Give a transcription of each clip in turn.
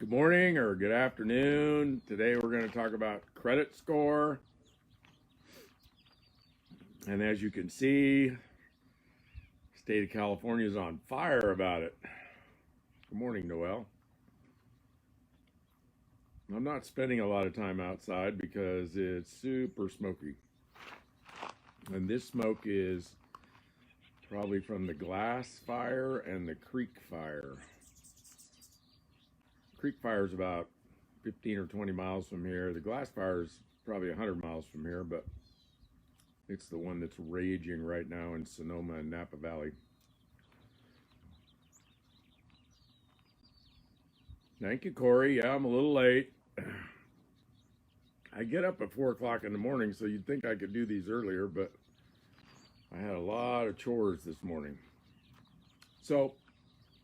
Good morning or good afternoon. Today we're going to talk about credit score. And as you can see, the state of California is on fire about it. Good morning, Noel. I'm not spending a lot of time outside because it's super smoky. And this smoke is probably from the glass fire and the creek fire. Creek fire is about 15 or 20 miles from here. The glass fire is probably 100 miles from here, but it's the one that's raging right now in Sonoma and Napa Valley. Thank you, Corey. Yeah, I'm a little late. I get up at 4 o'clock in the morning, so you'd think I could do these earlier, but I had a lot of chores this morning. So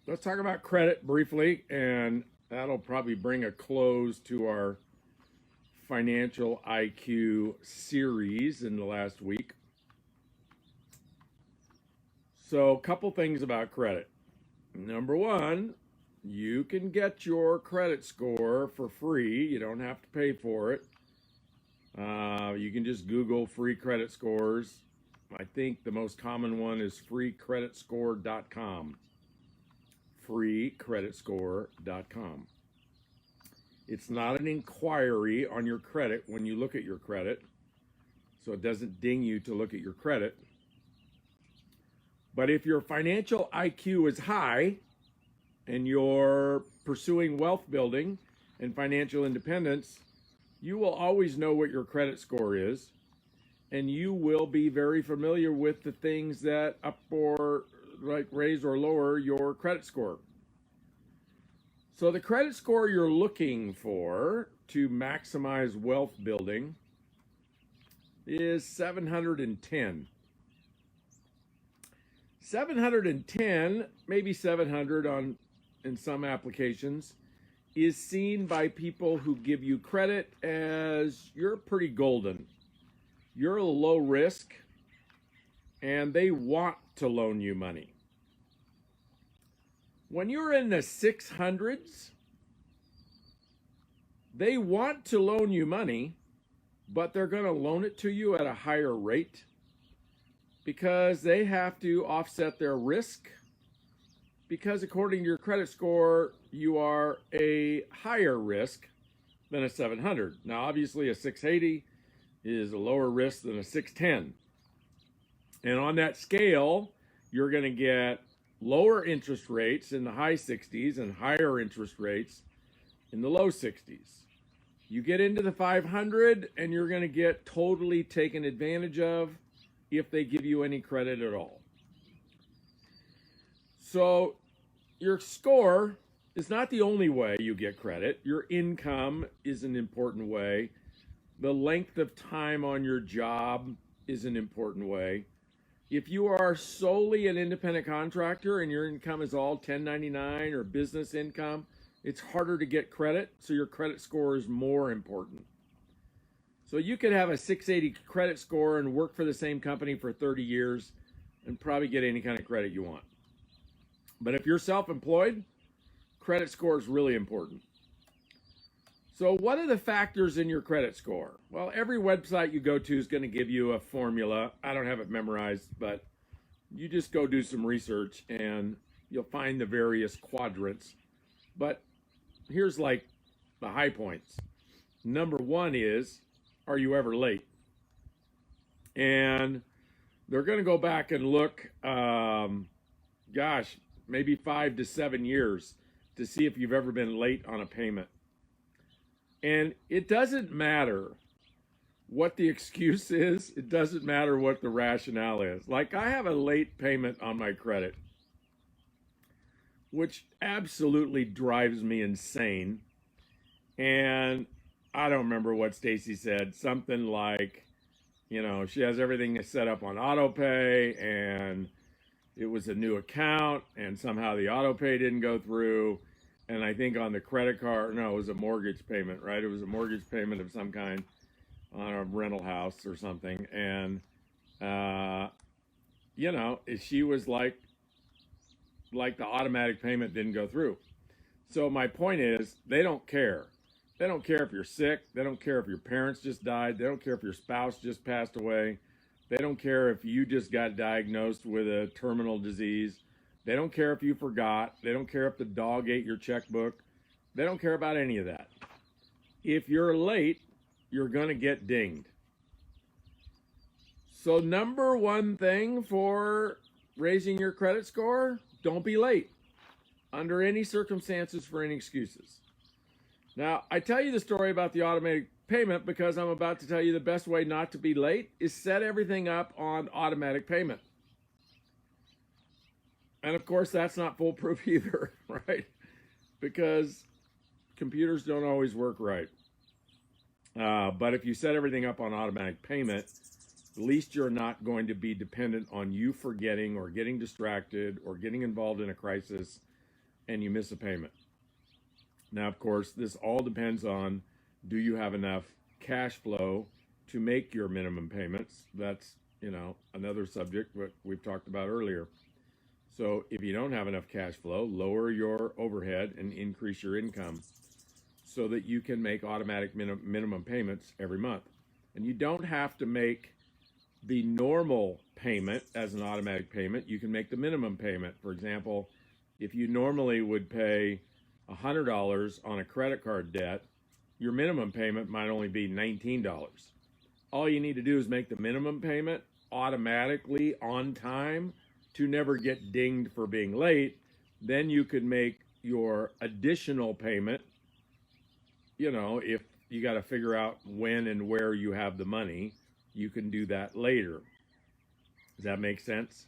let's talk about credit briefly, and that'll probably bring a close to our financial IQ series in the last week. So a couple things about credit. Number one, you can get your credit score for free. You don't have to pay for it. You can just Google free credit scores. I think the most common one is freecreditscore.com. freecreditscore.com. It's not an inquiry on your credit when you look at your credit, so it doesn't ding you to look at your credit. But if your financial IQ is high and you're pursuing wealth building and financial independence, you will always know what your credit score is, and you will be very familiar with the things that up or like raise or lower your credit score. So the credit score you're looking for to maximize wealth building is 710. 710, maybe 700 in some applications, is seen by people who give you credit as you're pretty golden. You're a low risk, and they want to loan you money. When you're in the 600s, they want to loan you money, but they're going to loan it to you at a higher rate because they have to offset their risk, because according to your credit score, you are a higher risk than a 700. Now, obviously, a 680 is a lower risk than a 610. And on that scale, you're going to get lower interest rates in the high 60s and higher interest rates in the low 60s. You get into the 500 and you're going to get totally taken advantage of if they give you any credit at all. So your score is not the only way you get credit. Your income is an important way. The length of time on your job is an important way. If you are solely an independent contractor and your income is all 1099 or business income, it's harder to get credit, so your credit score is more important. So you could have a 680 credit score and work for the same company for 30 years and probably get any kind of credit you want. But if you're self-employed, credit score is really important. So what are the factors in your credit score? Well, every website you go to is going to give you a formula. I don't have it memorized, but you just go do some research and you'll find the various quadrants. But here's like the high points. Number one is, are you ever late? And they're going to go back and look, maybe 5 to 7 years to see if you've ever been late on a payment. And it doesn't matter what the excuse is. It doesn't matter what the rationale is. Like, I have a late payment on my credit, which absolutely drives me insane. And I don't remember what Stacy said. Something like, she has everything set up on auto pay, and it was a new account, and somehow the auto pay didn't go through. And I think on the credit card, no, it was a mortgage payment, right? It was a mortgage payment of some kind on a rental house or something. And, she was like the automatic payment didn't go through. So my point is, they don't care. They don't care if you're sick. They don't care if your parents just died. They don't care if your spouse just passed away. They don't care if you just got diagnosed with a terminal disease. They don't care if you forgot. They don't care if the dog ate your checkbook. They don't care about any of that. If you're late, you're going to get dinged. So number one thing for raising your credit score, don't be late under any circumstances for any excuses. Now, I tell you the story about the automatic payment because I'm about to tell you the best way not to be late is set everything up on automatic payment. And of course, that's not foolproof either, right? Because computers don't always work right. But if you set everything up on automatic payment, at least you're not going to be dependent on you forgetting or getting distracted or getting involved in a crisis and you miss a payment. Now, of course, this all depends on, do you have enough cash flow to make your minimum payments? That's, another subject that we've talked about earlier. So if you don't have enough cash flow, lower your overhead and increase your income so that you can make automatic minimum payments every month. And you don't have to make the normal payment as an automatic payment. You can make the minimum payment. For example, if you normally would pay $100 on a credit card debt, your minimum payment might only be $19. All you need to do is make the minimum payment automatically on time to never get dinged for being late. Then you could make your additional payment, if you got to figure out when and where you have the money, you can do that later. Does that make sense?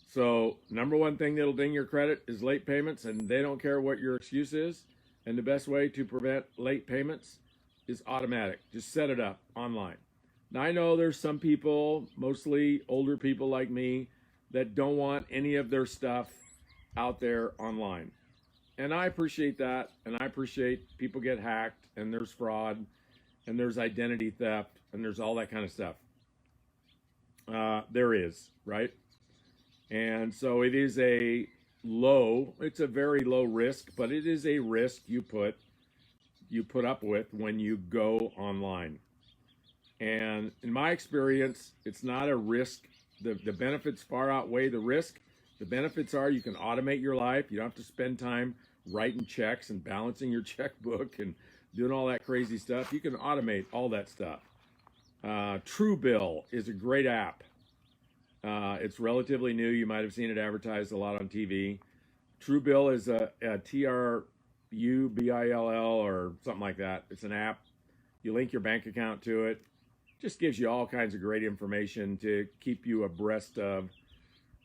So number one thing that'll ding your credit is late payments, and they don't care what your excuse is. And the best way to prevent late payments is automatic. Just set it up online. Now, I know there's some people, mostly older people like me, that don't want any of their stuff out there online. And I appreciate that. And I appreciate people get hacked and there's fraud and there's identity theft and there's all that kind of stuff. There is, right? And so it is it's a very low risk, but it is a risk you put up with when you go online. And in my experience, it's not a risk. The benefits far outweigh the risk. The benefits are you can automate your life. You don't have to spend time writing checks and balancing your checkbook and doing all that crazy stuff. You can automate all that stuff. Truebill is a great app. It's relatively new. You might have seen it advertised a lot on TV. Truebill is a TRUBILL or something like that. It's an app. You link your bank account to it. Just gives you all kinds of great information to keep you abreast of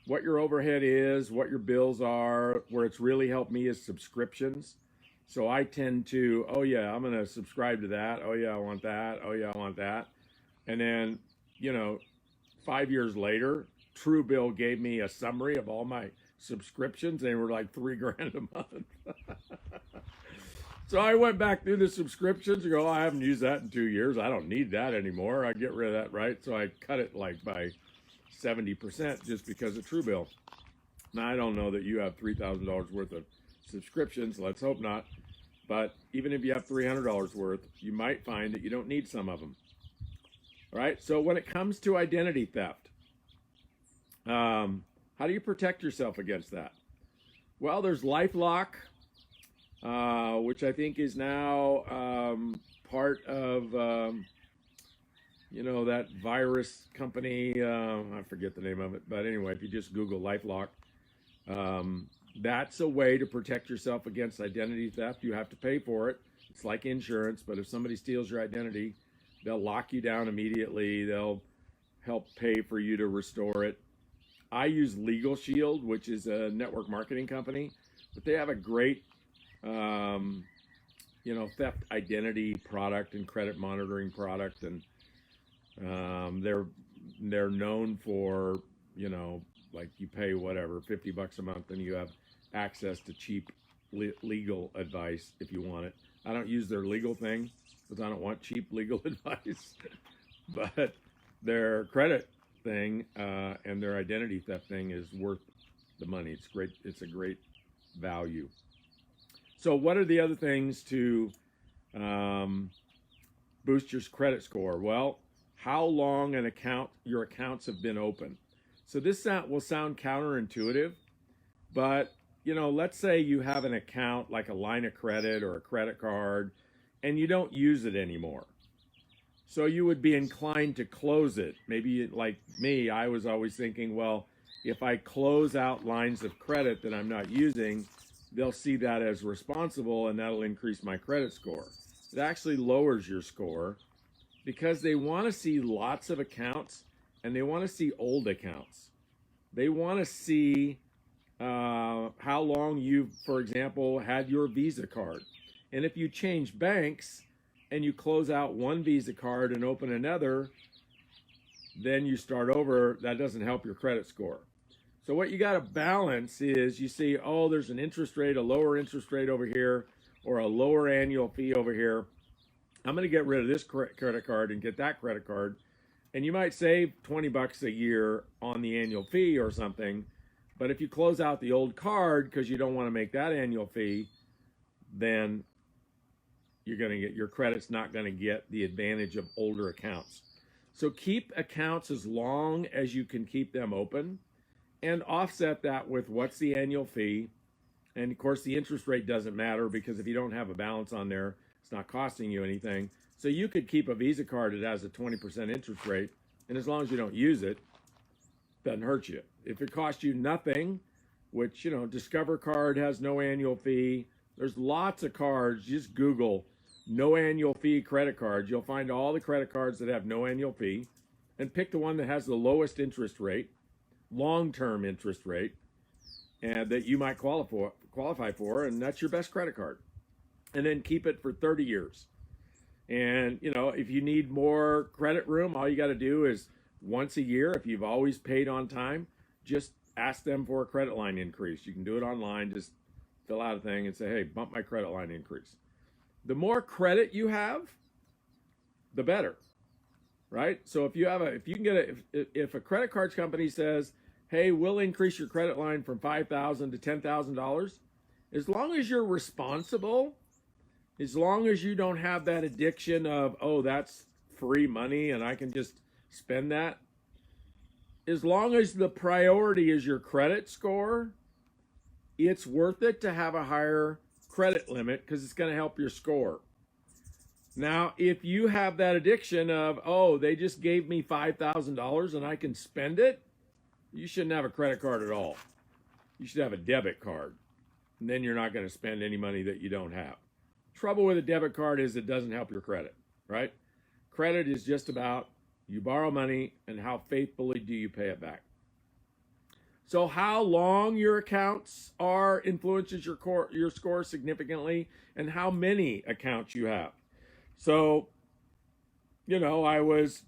what your overhead is, what your bills are. Where it's really helped me is subscriptions. So I tend to, I'm going to subscribe to that. I want that. I want that. And then, 5 years later, Truebill gave me a summary of all my subscriptions. They were like $3,000 a month. So I went back through the subscriptions and I haven't used that in 2 years. I don't need that anymore. I get rid of that, right? So I cut it like by 70% just because of Truebill. Now, I don't know that you have $3,000 worth of subscriptions. Let's hope not. But even if you have $300 worth, you might find that you don't need some of them. All right. So when it comes to identity theft, how do you protect yourself against that? Well, there's LifeLock, which I think is now part of, that virus company. I forget the name of it. But anyway, if you just Google LifeLock, that's a way to protect yourself against identity theft. You have to pay for it. It's like insurance, but if somebody steals your identity, they'll lock you down immediately. They'll help pay for you to restore it. I use Legalshield, which is a network marketing company, but they have a great, theft identity product and credit monitoring product. And they're known for, like you pay whatever, $50 a month and you have access to cheap legal advice if you want it. I don't use their legal thing because I don't want cheap legal advice, but their credit thing and their identity theft thing is worth the money. It's great. It's a great value. So what are the other things to boost your credit score? Well, how long your accounts have been open. So this will sound counterintuitive, but let's say you have an account like a line of credit or a credit card, and you don't use it anymore. So you would be inclined to close it. Maybe like me, I was always thinking, well, if I close out lines of credit that I'm not using, they'll see that as responsible, and that'll increase my credit score. It actually lowers your score because they want to see lots of accounts, and they want to see old accounts. They want to see how long you've, for example, had your Visa card. And if you change banks and you close out one Visa card and open another, then you start over. That doesn't help your credit score. So what you got to balance is you see, oh, there's an interest rate, a lower interest rate over here, or a lower annual fee over here. I'm going to get rid of this credit card and get that credit card. And you might save $20 a year on the annual fee or something. But if you close out the old card because you don't want to make that annual fee, then your credit's not going to get the advantage of older accounts. So keep accounts as long as you can keep them open, and offset that with what's the annual fee. And of course, the interest rate doesn't matter, because if you don't have a balance on there, it's not costing you anything. So you could keep a Visa card that has a 20% interest rate, and as long as you don't use it, doesn't hurt you. If it costs you nothing, which, Discover card has no annual fee. There's lots of cards. Just Google no annual fee credit cards. You'll find all the credit cards that have no annual fee, and pick the one that has the lowest interest rate, long-term interest rate, and that you might qualify for, and that's your best credit card. And then keep it for 30 years. And, if you need more credit room, all you got to do is once a year, if you've always paid on time, just ask them for a credit line increase. You can do it online. Just fill out a thing and say, hey, bump my credit line increase. The more credit you have, the better, right? So if a credit cards company says, hey, we'll increase your credit line from $5,000 to $10,000, as long as you're responsible, as long as you don't have that addiction of, oh, that's free money and I can just spend that, as long as the priority is your credit score, it's worth it to have a higher credit limit, because it's going to help your score. Now, if you have that addiction of, oh, they just gave me $5,000 and I can spend it, you shouldn't have a credit card at all. You should have a debit card. And then you're not going to spend any money that you don't have. Trouble with a debit card is it doesn't help your credit, right? Credit is just about you borrow money and how faithfully do you pay it back. So how long your accounts are influences your score significantly, and how many accounts you have. So, I was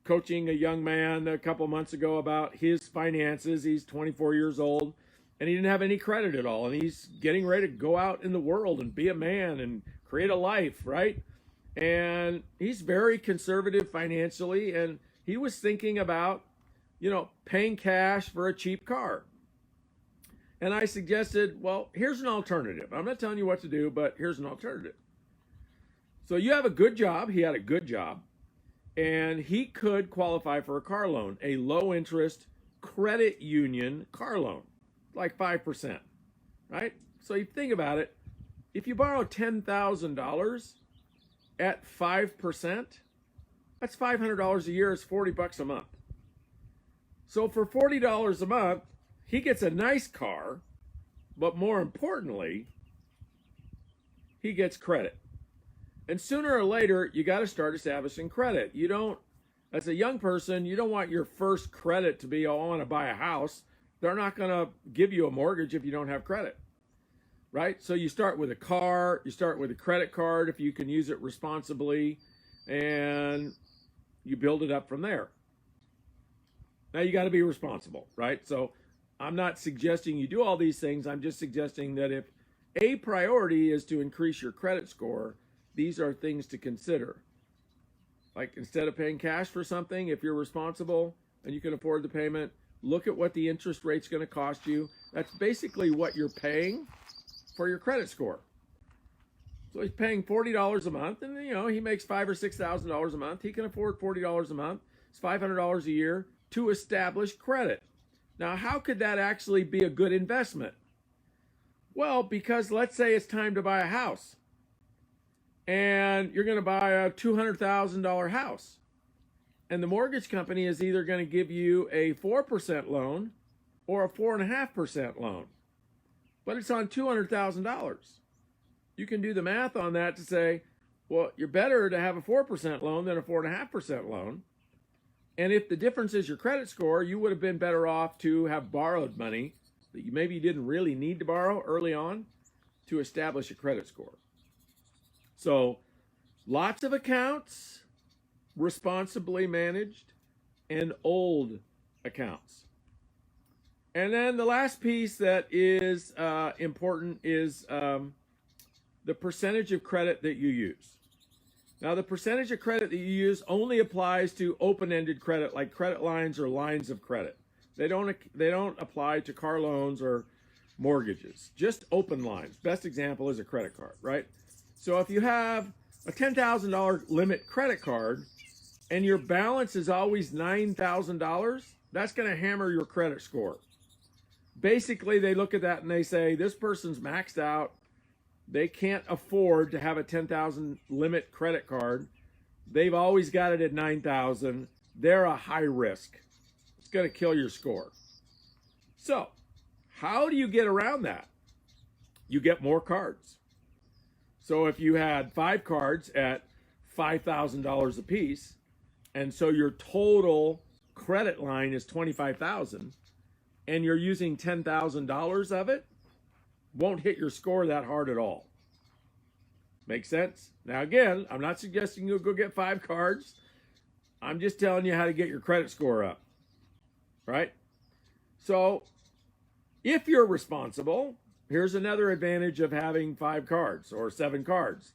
coaching a young man a couple months ago about his finances. He's 24 years old, and he didn't have any credit at all. And he's getting ready to go out in the world and be a man and create a life, right? And he's very conservative financially, and he was thinking about paying cash for a cheap car. And I suggested, well, here's an alternative. I'm not telling you what to do, but here's an alternative. So you have a good job. He had a good job. And he could qualify for a car loan, a low interest credit union car loan, like 5%, right? So you think about it. If you borrow $10,000 at 5%, that's $500 a year. It's $40 a month. So for $40 a month, he gets a nice car, but more importantly, he gets credit. And sooner or later, you got to start establishing credit. You don't, as a young person, you don't want your first credit to be, oh, I want to buy a house. They're not going to give you a mortgage if you don't have credit, right? So you start with a car, you start with a credit card if you can use it responsibly, and you build it up from there. Now you got to be responsible, right? So I'm not suggesting you do all these things. I'm just suggesting that if a priority is to increase your credit score, these are things to consider. Like, instead of paying cash for something, if you're responsible and you can afford the payment, look at what the interest rate's going to cost you. That's basically what you're paying for your credit score. So he's paying $40 a month, and he makes $5,000 or $6,000 a month. He can afford $40 a month. It's $500 a year to establish credit. Now, how could that actually be a good investment? Well, because let's say it's time to buy a house, and you're going to buy a $200,000 house, and the mortgage company is either going to give you a 4% loan or a 4.5% loan, but it's on $200,000. You can do the math on that to say, well, you're better to have a 4% loan than a 4.5% loan. And if the difference is your credit score, you would have been better off to have borrowed money that you maybe didn't really need to borrow early on to establish a credit score. So lots of accounts, responsibly managed, and old accounts. And then the last piece that is important is the percentage of credit that you use. Now, the percentage of credit that you use only applies to open-ended credit, like credit lines or lines of credit. They don't apply to car loans or mortgages, just open lines. Best example is a credit card, right? So if you have a $10,000 limit credit card and your balance is always $9,000, that's going to hammer your credit score. Basically, they look at that and they say, this person's maxed out. They can't afford to have a $10,000 limit credit card. They've always got it at $9,000. They're a high risk. It's going to kill your score. So, how do you get around that? You get more cards. So if you had 5 cards at $5,000 a piece, and so your total credit line is $25,000, and you're using $10,000 of it, won't hit your score that hard at all. Make sense? Now, again, I'm not suggesting you'll go get 5 cards. I'm just telling you how to get your credit score up, right? So if you're responsible, here's another advantage of having 5 cards or 7 cards,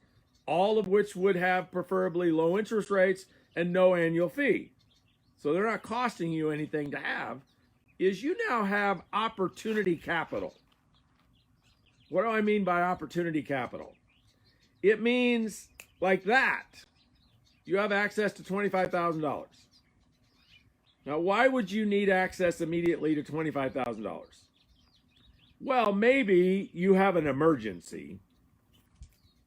all of which would have preferably low interest rates and no annual fee. So they're not costing you anything to have, is you now have opportunity capital. What do I mean by opportunity capital? It means like that. You have access to $25,000. Now, why would you need access immediately to $25,000? Well, maybe you have an emergency,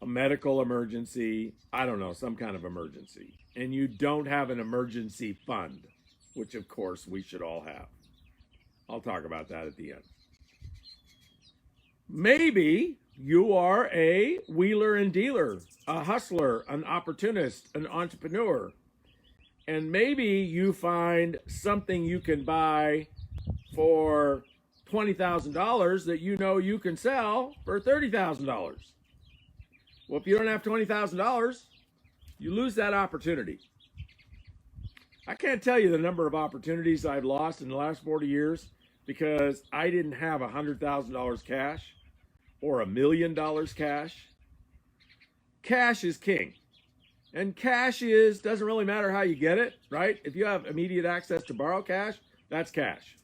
a medical emergency, I don't know, some kind of emergency, and you don't have an emergency fund, which of course we should all have. I'll talk about that at the end. Maybe you are a wheeler and dealer, a hustler, an opportunist, an entrepreneur. And maybe you find something you can buy for $20,000 that you know you can sell for $30,000. Well, if you don't have $20,000, you lose that opportunity. I can't tell you the number of opportunities I've lost in the last 40 years because I didn't have $100,000 cash or $1 million cash. Cash is king. And cash doesn't really matter how you get it, right? If you have immediate access to borrow cash, that's cash,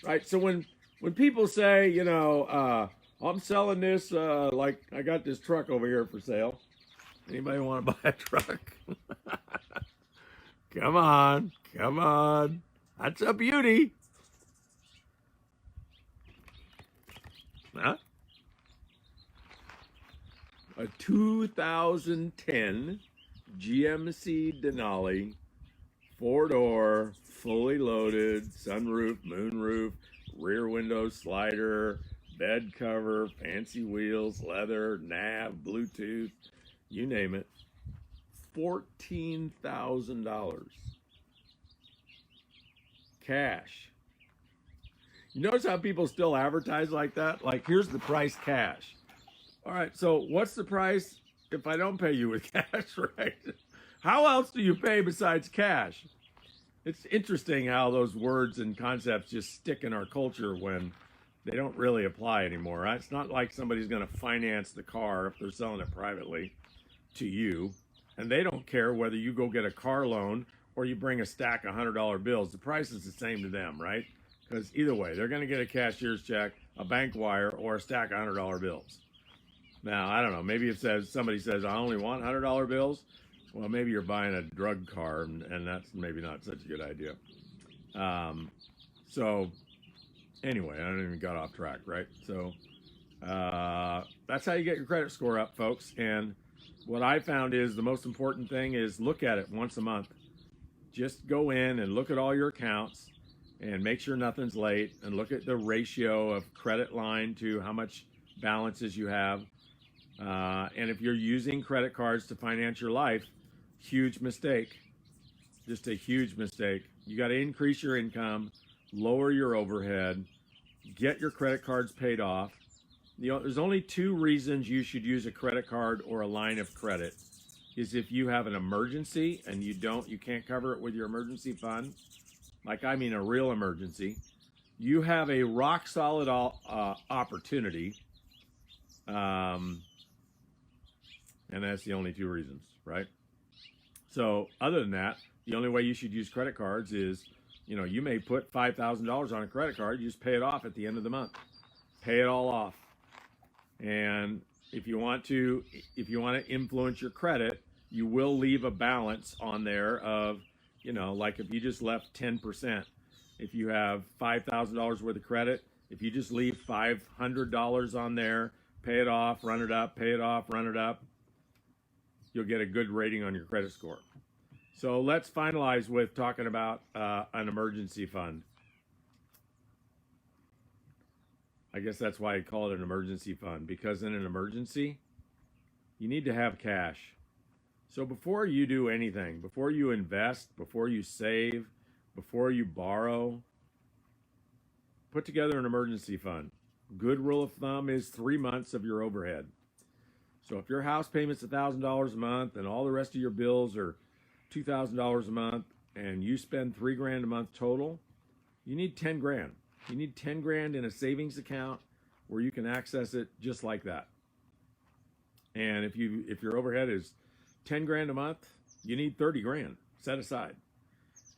right? So when people say, I'm selling this, like I got this truck over here for sale. Anybody want to buy a truck? Come on. That's a beauty. Huh? A 2010 GMC Denali, 4-door, fully loaded, sunroof, moonroof, rear window slider, bed cover, fancy wheels, leather, nav, Bluetooth, you name it. $14,000 cash. You notice how people still advertise like that? Like, here's the price cash. All right, so what's the price if I don't pay you with cash, right? How else do you pay besides cash? It's interesting how those words and concepts just stick in our culture when they don't really apply anymore, right? It's not like somebody's going to finance the car if they're selling it privately to you, and they don't care whether you go get a car loan or you bring a stack of $100 bills. The price is the same to them, right? Because either way, they're going to get a cashier's check, a bank wire, or a stack of $100 bills. Now, I don't know. Maybe it says somebody says, I only want $100 bills. Well, maybe you're buying a drug car, and that's maybe not such a good idea. So anyway, I don't even got off track, right? So that's how you get your credit score up, folks. And what I found is the most important thing is look at it once a month. Just go in and look at all your accounts and make sure nothing's late, and look at the ratio of credit line to how much balances you have. And if you're using credit cards to finance your life, huge mistake. Just a huge mistake. You got to increase your income, lower your overhead, get your credit cards paid off. There's only two reasons you should use a credit card or a line of credit. Is if you have an emergency and you can't cover it with your emergency fund. Like, I mean a real emergency. You have a rock solid opportunity. And that's the only two reasons, right? So other than that, the only way you should use credit cards is, you may put $5,000 on a credit card, you just pay it off at the end of the month. Pay it all off. And if you want to influence your credit, you will leave a balance on there of, like if you just left 10%, if you have $5,000 worth of credit, if you just leave $500 on there, pay it off, run it up, pay it off, run it up, you'll get a good rating on your credit score. So let's finalize with talking about an emergency fund. I guess that's why I call it an emergency fund, because in an emergency, you need to have cash. So before you do anything, before you invest, before you save, before you borrow, put together an emergency fund. Good rule of thumb is 3 months of your overhead. So if your house payment's $1,000 a month and all the rest of your bills are $2,000 a month and you spend $3,000 a month total, you need 10 grand. You need 10 grand in a savings account where you can access it just like that. And if your overhead is 10 grand a month, you need 30 grand set aside.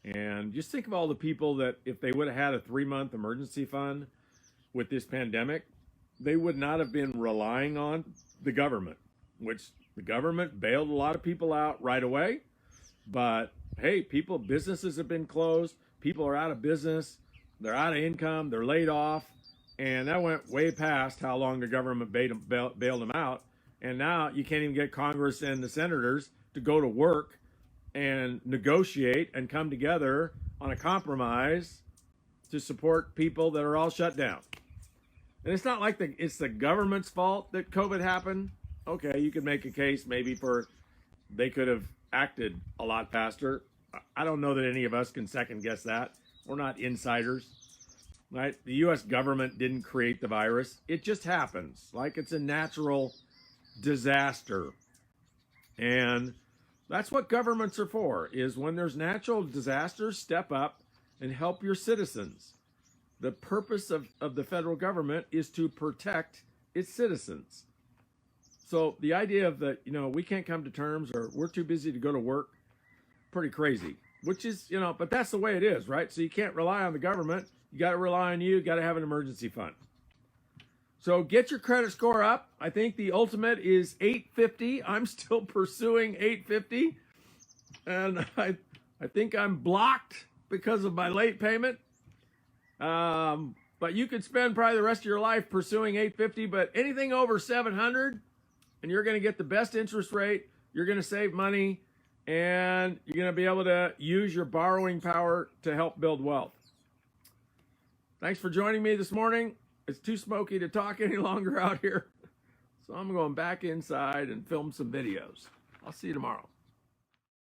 And just think of all the people that if they would have had a 3-month emergency fund with this pandemic, they would not have been relying on the government, which the government bailed a lot of people out right away. But hey, businesses have been closed. People are out of business. They're out of income. They're laid off. And that went way past how long the government bailed them out. And now you can't even get Congress and the senators to go to work and negotiate and come together on a compromise to support people that are all shut down. And it's not like it's the government's fault that COVID happened. Okay, you could make a case maybe they could have acted a lot faster. I don't know that any of us can second guess that. We're not insiders, right? The U.S. government didn't create the virus. It just happens, like it's a natural disaster. And that's what governments are for, is when there's natural disasters, step up and help your citizens. The purpose of the federal government is to protect its citizens. So the idea of we can't come to terms or we're too busy to go to work, pretty crazy, which is, but that's the way it is, right? So you can't rely on the government. You got to rely on you. You got to have an emergency fund. So get your credit score up. I think the ultimate is 850. I'm still pursuing 850. And I think I'm blocked because of my late payment. But you could spend probably the rest of your life pursuing 850, but anything over 700, and you're going to get the best interest rate, you're going to save money, and you're going to be able to use your borrowing power to help build wealth. Thanks for joining me this morning. It's too smoky to talk any longer out here, so I'm going back inside and film some videos. I'll see you tomorrow.